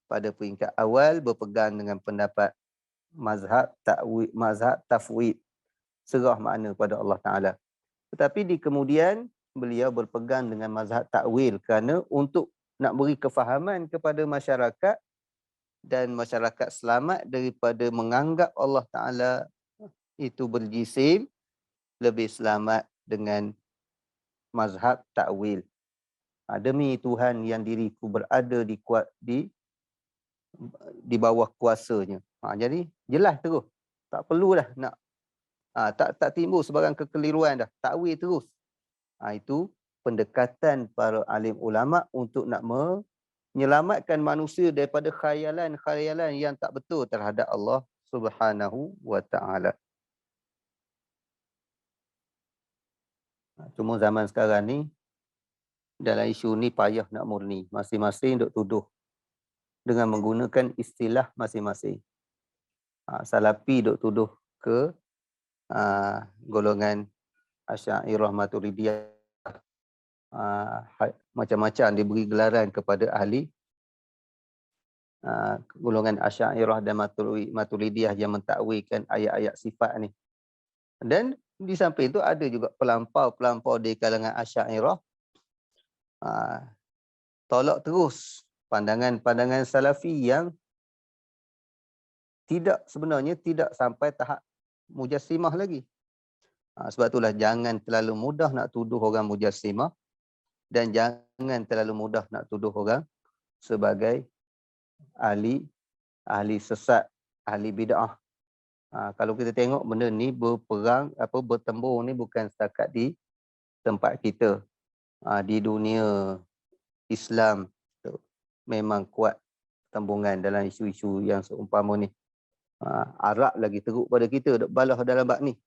pada peringkat awal berpegang dengan pendapat mazhab ta'wil, mazhab tafwid, serah makna pada Allah Ta'ala. Tetapi di kemudian beliau berpegang dengan mazhab ta'wil kerana untuk nak beri kefahaman kepada masyarakat dan masyarakat selamat daripada menganggap Allah Ta'ala itu berjisim, lebih selamat dengan mazhab ta'wil. Demi Tuhan yang diriku berada di bawah kuasanya. Jadi jelas terus. Tak perlulah nak tak timbul sebarang kekeliruan dah. Takwil terus. Itu pendekatan para alim ulama untuk nak menyelamatkan manusia daripada khayalan-khayalan yang tak betul terhadap Allah Subhanahu Wa Ta'ala. Cuma zaman sekarang ni, dalam isu ni payah nak murni. Masing-masing duk tuduh dengan menggunakan istilah masing-masing. Salafi duk tuduh ke golongan Asy'ariyah Maturidiyah, macam-macam diberi gelaran kepada ahli golongan Asy'ariyah dan Maturidiyah yang mentakwilkan ayat-ayat sifat ni. Dan di samping itu ada juga pelampau-pelampau di kalangan Asy'ariyah tolak terus pandangan-pandangan salafi yang sebenarnya tidak sampai tahap mujassimah lagi. Sebab itulah jangan terlalu mudah nak tuduh orang mujassimah, dan jangan terlalu mudah nak tuduh orang sebagai ahli sesat, ahli bid'ah. Kalau kita tengok benda ni bertembur ni bukan setakat di tempat kita. Di dunia Islam memang kuat tembungan dalam isu-isu yang seumpama ni. Arab lagi teruk pada kita, duk balah dalam bab ni.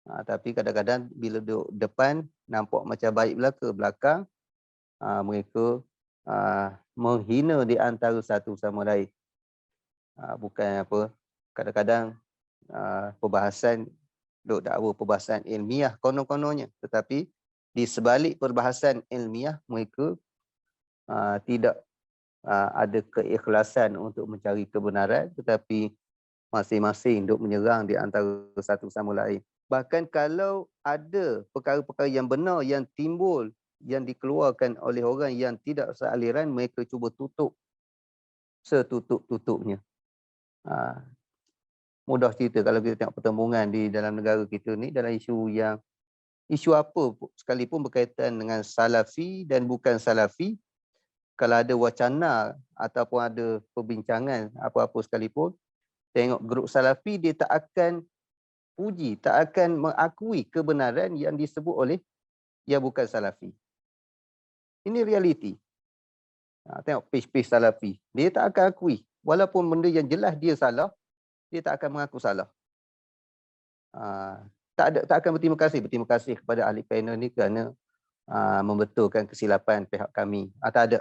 Tapi kadang-kadang bila duduk depan nampak macam baik belakang, mereka menghina di antara satu sama lain. Bukan apa, kadang-kadang perbahasan duk dakwa perbahasan ilmiah konon-kononnya, tetapi di sebalik perbahasan ilmiah mereka tidak ada keikhlasan untuk mencari kebenaran, tetapi masing-masing duk menyerang di antara satu sama lain. Bahkan kalau ada perkara-perkara yang benar yang timbul, yang dikeluarkan oleh orang yang tidak sealiran, mereka cuba tutup setutup-tutupnya. Mudah cerita kalau kita tengok pertembungan di dalam negara kita ni, dalam isu yang isu apa sekalipun berkaitan dengan salafi dan bukan salafi, kalau ada wacana ataupun ada perbincangan apa-apa sekalipun, tengok grup salafi dia tak akan puji, tak akan mengakui kebenaran yang disebut oleh yang bukan salafi. Ini realiti. Tengok page-page salafi, dia tak akan akui. Walaupun benda yang jelas dia salah, dia tak akan mengaku salah. Tak akan berterima kasih kepada ahli panel ni kerana membetulkan kesilapan pihak kami. Tak ada.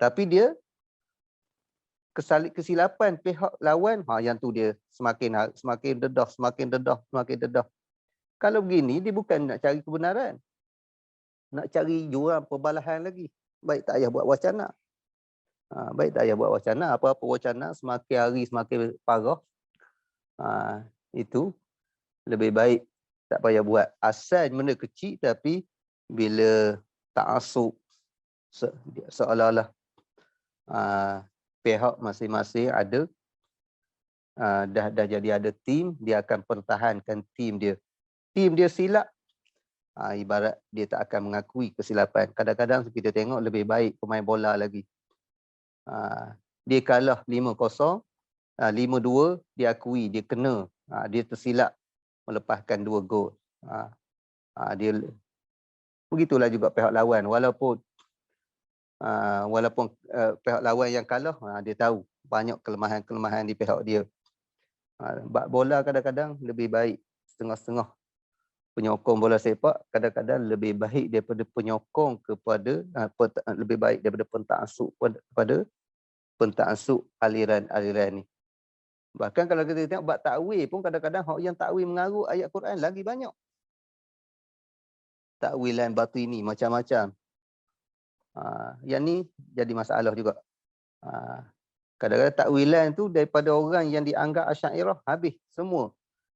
Tapi dia kesilapan pihak lawan, yang tu dia semakin dedah. Kalau begini, dia bukan nak cari kebenaran. Nak cari jurang perbalahan lagi. Baik tak payah buat wacana. Apa-apa wacana semakin hari semakin parah. Itu lebih baik tak payah buat. Asal benda kecil tapi bila ta'assub seolah-olah pihak masing-masing ada dah jadi ada tim, dia akan pertahankan tim dia. Tim dia silap, ibarat dia tak akan mengakui kesilapan. Kadang-kadang kita tengok lebih baik pemain bola lagi. Dia kalah 5-0, 5-2, dia akui, dia kena. Dia tersilap melepaskan 2 gol. Dia begitulah juga pihak lawan. Walaupun pihak lawan yang kalah, dia tahu banyak kelemahan-kelemahan di pihak dia. Bab bola kadang-kadang lebih baik setengah-setengah. Penyokong bola sepak kadang-kadang lebih baik daripada penyokong kepada lebih baik daripada pentaassub aliran-aliran ni. Bahkan kalau kita tengok bab takwil pun kadang-kadang hak yang takwil mengarut ayat Quran lagi banyak. Takwilan batini macam-macam. Yang ni jadi masalah juga. Kadang-kadang takwilan tu daripada orang yang dianggap Asy'ariyah habis semua.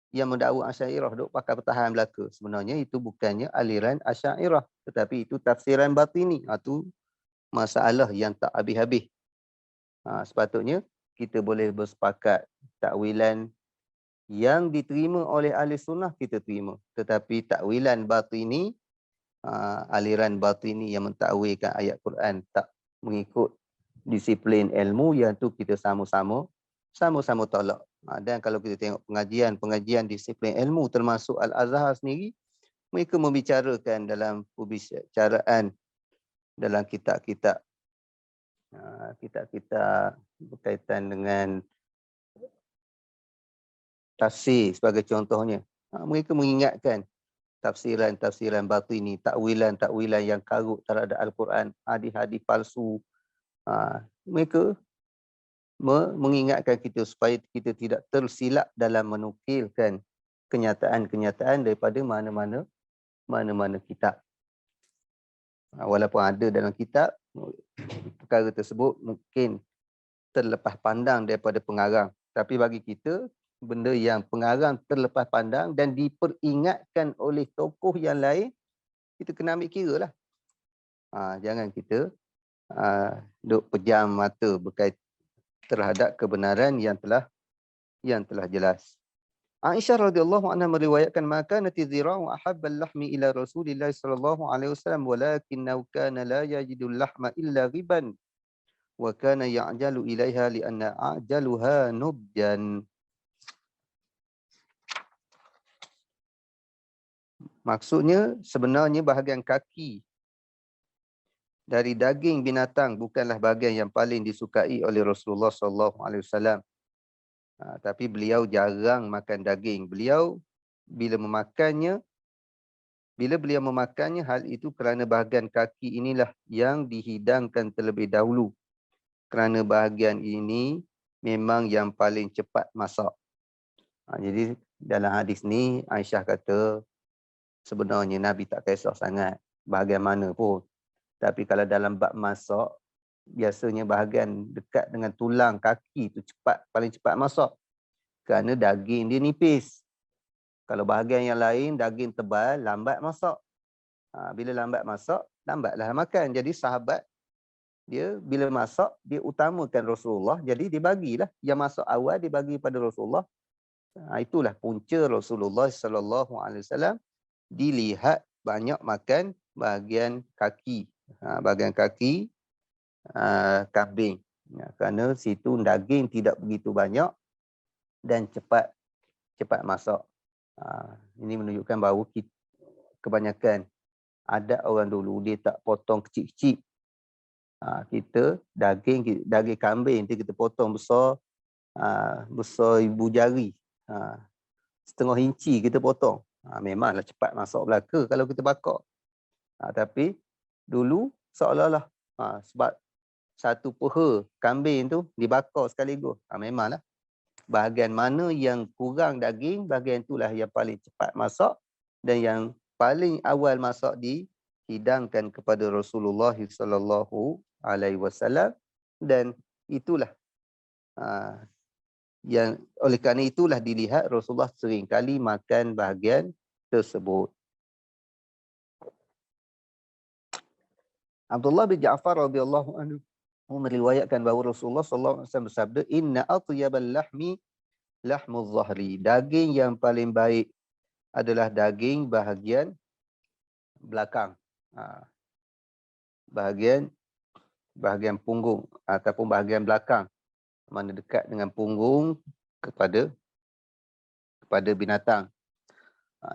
Yang mendakwa Asy'ariyah duk pakai pertahanan belaka. Sebenarnya itu bukannya aliran Asy'ariyah, tetapi itu tafsiran batini. Itu masalah yang tak habis-habis. Sepatutnya kita boleh bersepakat takwilan yang diterima oleh ahli sunnah kita terima. Tetapi takwilan batini, aliran batini yang mentakwilkan ayat Quran tak mengikut disiplin ilmu, yang tu kita sama-sama tolak. Dan kalau kita tengok pengajian disiplin ilmu termasuk Al-Azhar sendiri, mereka membicarakan dalam pembicaraan dalam kitab-kitab berkaitan dengan tafsir sebagai contohnya. Mereka mengingatkan tafsiran batini, takwilan yang karut terhadap Al-Quran, hadis-hadis palsu. Mereka mengingatkan kita supaya kita tidak tersilap dalam menukilkan kenyataan-kenyataan daripada mana-mana kitab. Walaupun ada dalam kitab, perkara tersebut mungkin terlepas pandang daripada pengarang. Tapi bagi kita, benda yang pengarang terlepas pandang dan diperingatkan oleh tokoh yang lain, kita kena ambil kira lah. Jangan kita duk pejam mata berkaitan terhadap kebenaran yang telah jelas. Aisyah radhiyallahu anha meriwayatkan, maka nati dhira'u ahabbal lahmi ila Rasulillah sallallahu alaihi wasallam walakinnahu kana la yajidul lahma illa ghiban wa kana ya'jalu ilaiha li anna ajaluha nubjan. Maksudnya sebenarnya bahagian kaki dari daging binatang bukanlah bahagian yang paling disukai oleh Rasulullah sallallahu alaihi wasallam. Tapi beliau jarang makan daging. Bila beliau memakannya, hal itu kerana bahagian kaki inilah yang dihidangkan terlebih dahulu. Kerana bahagian ini memang yang paling cepat masak. Jadi dalam hadis ni Aisyah kata sebenarnya Nabi tak kisah sangat bahagian mana pun. Tapi kalau dalam bab masak, biasanya bahagian dekat dengan tulang kaki tu paling cepat masak. Kerana daging dia nipis. Kalau bahagian yang lain, daging tebal, lambat masak. Bila lambat masak, lambatlah makan. Jadi sahabat, dia bila masak, dia utamakan Rasulullah. Jadi dia bagilah. Yang masak awal, dia bagi pada Rasulullah. Itulah punca Rasulullah SAW dilihat banyak makan bahagian kaki. Bahagian kaki kambing. Kerana situ daging tidak begitu banyak dan cepat masak. Ini menunjukkan bahawa kebanyakan ada orang dulu dia tak potong kecil-kecil. Kita daging kambing kita potong besar ibu jari. Setengah inci kita potong. Memanglah cepat masak belaka kalau kita bakar. Tapi dulu seolah-olah sebab satu peha kambing tu dibakar sekaligus. Memanglah bahagian mana yang kurang daging, bahagian itulah yang paling cepat masak dan yang paling awal masak dihidangkan kepada Rasulullah sallallahu alaihi wasallam, dan itulah yang oleh kerana itulah dilihat Rasulullah seringkali makan bahagian tersebut. Abdullah bin Ja'far radhiyallahu anhu meriwayatkan bahawa Rasulullah sallallahu alaihi wasallam bersabda, "Inna atyabal lahmi lahmuz zahri." Daging yang paling baik adalah daging bahagian belakang. Bahagian punggung ataupun bahagian belakang, mana dekat dengan punggung kepada binatang.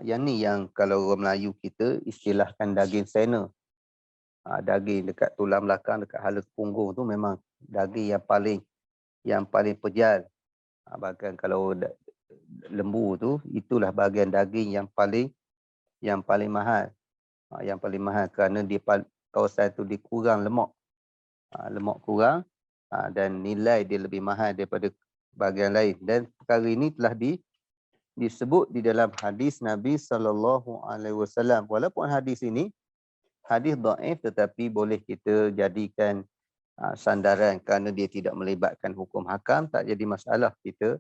Yang ni yang kalau orang Melayu kita istilahkan daging sena. Daging dekat tulang belakang, dekat hala punggung tu memang daging yang paling pejal. Bahkan kalau lembu tu, itulah bahagian daging yang paling mahal. Yang paling mahal kerana dia kawasan tu dikurang lemak. Lemak kurang dan nilai dia lebih mahal daripada bahagian lain. Dan perkara ini telah disebut di dalam hadis Nabi sallallahu alaihi wasallam. Walaupun hadis ini hadis dhaif, tetapi boleh kita jadikan sandaran kerana dia tidak melibatkan hukum hakam. Tak jadi masalah kita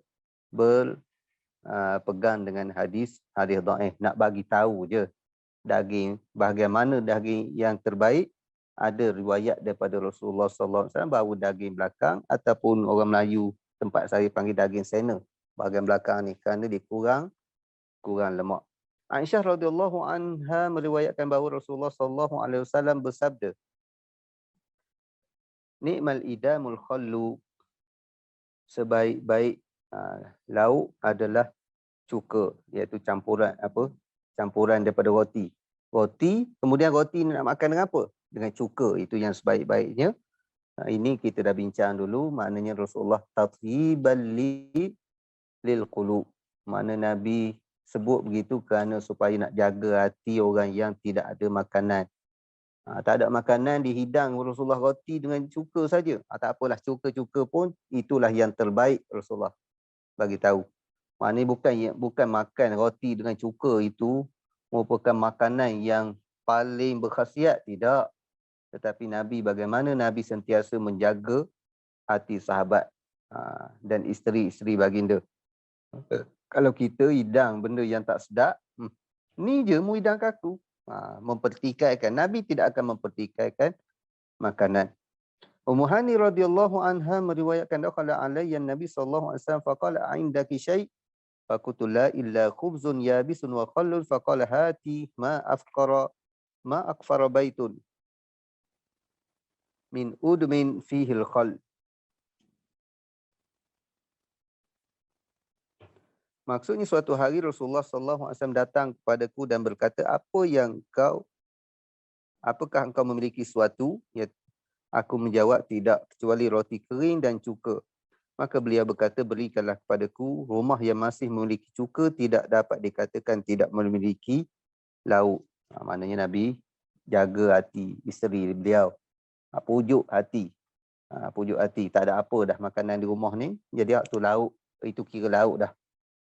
berpegang dengan hadis dhaif. Nak bagi tahu je daging bahagian mana daging yang terbaik. Ada riwayat daripada Rasulullah sallallahu alaihi wasallam bahawa daging belakang, ataupun orang Melayu tempat saya panggil daging sena, bahagian belakang ni, kerana dia kurang lemak. Aisyah radhiyallahu anha meriwayatkan bahawa Rasulullah sallallahu alaihi wasallam bersabda, "Ni'mal idamul khallu." Sebaik-baik lauk adalah cuka, iaitu campuran daripada roti. Kemudian roti nak makan dengan apa? Dengan cuka, itu yang sebaik-baiknya. Ini kita dah bincang dulu, maknanya Rasulullah tathiban lil qulub. Mana Nabi sebut begitu kerana supaya nak jaga hati orang yang tidak ada makanan. Tak ada makanan, dihidang Rasulullah roti dengan cuka saja. Tak apalah, cuka-cuka pun itulah yang terbaik Rasulullah bagi tahu. Maknanya bukan makan roti dengan cuka itu merupakan makanan yang paling berkhasiat, tidak. Tetapi Nabi, bagaimana Nabi sentiasa menjaga hati sahabat dan isteri-isteri baginda. Kalau kita hidang benda yang tak sedap, ni je mu hidang aku. Mempertikaikan. Nabi tidak akan mempertikaikan makanan. Ummu Hani radhiyallahu anha meriwayatkan, dakhala alayya Nabi sallallahu alaihi wasallam faqala indaki syai' faqultu la illa khubzun yabisun wa khallun faqala hati ma akfara baitun min udmin fihi al-khall. Maksudnya suatu hari Rasulullah sallallahu alaihi wasallam datang kepadaku dan berkata, apakah engkau memiliki sesuatu? Ya, aku menjawab, tidak, kecuali roti kering dan cuka. Maka beliau berkata, berikanlah kepadaku. Rumah yang masih memiliki cuka tidak dapat dikatakan tidak memiliki lauk. Maknanya Nabi jaga hati isteri beliau. Pujuk hati. Tak ada apa dah makanan di rumah ni. Jadi tu lauk, itu kira lauk dah.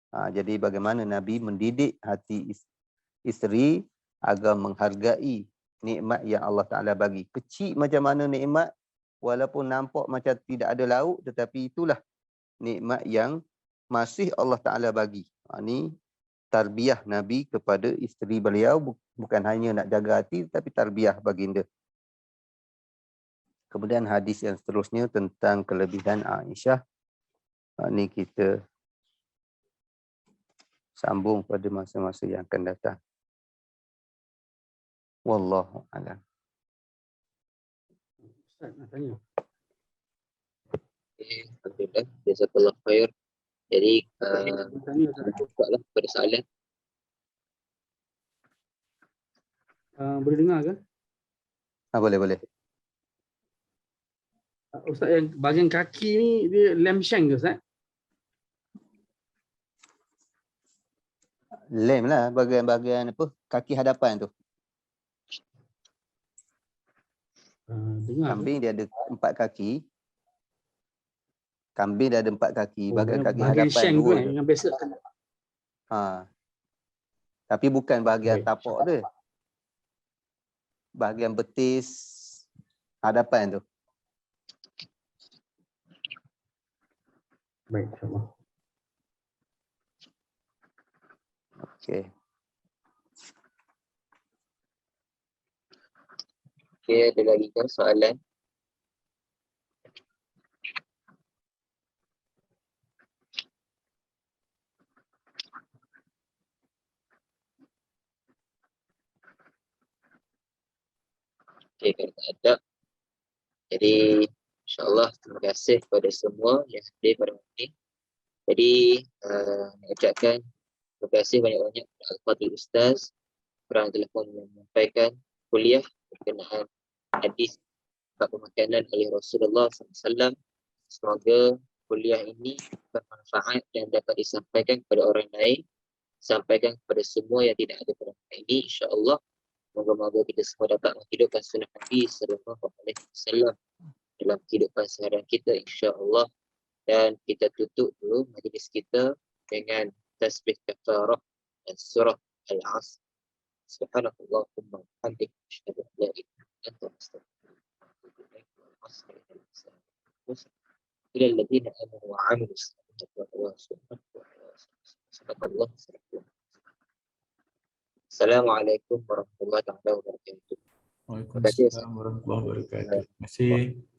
Jadi bagaimana Nabi mendidik hati isteri agar menghargai nikmat yang Allah Ta'ala bagi. Kecil macam mana nikmat, walaupun nampak macam tidak ada lauk, tetapi itulah nikmat yang masih Allah Ta'ala bagi. Ini tarbiyah Nabi kepada isteri beliau, bukan hanya nak jaga hati, tapi tarbiyah baginda. Kemudian hadis yang seterusnya tentang kelebihan Aisyah. Ini kita sambung pada masa-masa yang akan datang. Wallahu a'lam. Ustaz nak tanya. Alhamdulillah, jazakallah khair. Jadi Nak tanya Ustaz. buka lah pada soalan. Boleh dengar ke? Boleh. Ustaz, yang bahagian kaki ni dia lamb shank ke Ustaz? Lem lah bahagian apa? Kaki hadapan tu. Dengar ke? Kambing dia ada 4 kaki. Kambing dia ada 4 kaki. Bahagian kaki bahagian hadapan shank tu 2 kan, tu. yang biasa. Tapi bukan bahagian Baik. tapak tu. Bahagian betis hadapan tu. Baik, insyaAllah. Okey. Okey, ada lagi ke soalan? Okey, kalau tak ada. Jadi, insyaAllah terima kasih kepada semua yang hadir pada hari ini. Jadi, nak ucapkan terima kasih banyak-banyak kepada Al-Fadhil Ustaz kerana telah menyampaikan kuliah berkenaan hadis bab pemakanan oleh Rasulullah SAW. Semoga kuliah ini bermanfaat dan dapat disampaikan kepada orang lain, sampaikan kepada semua yang tidak ada pada hari ini, insya-Allah. Moga-moga kita semua dapat menghidupkan sunnah Nabi sallallahu alaihi wasallam dalam kehidupan seharian kita, insya-Allah. Dan kita tutup dulu majlis kita dengan tasbih kafarah dan surah Al-Asr. Subhanallahumma wa bihamdika asyhadu an la ilaha illa anta astaghfiruka wa atubu ilaik. إلى الذين آمنوا وعملوا الصالحات وتواصوا بالحق وتواصوا صدق الله. السلام عليكم ورحمة الله تعالى وبركاته. Waalaikumsalam warahmatullahi wabarakatuh. Terima kasih.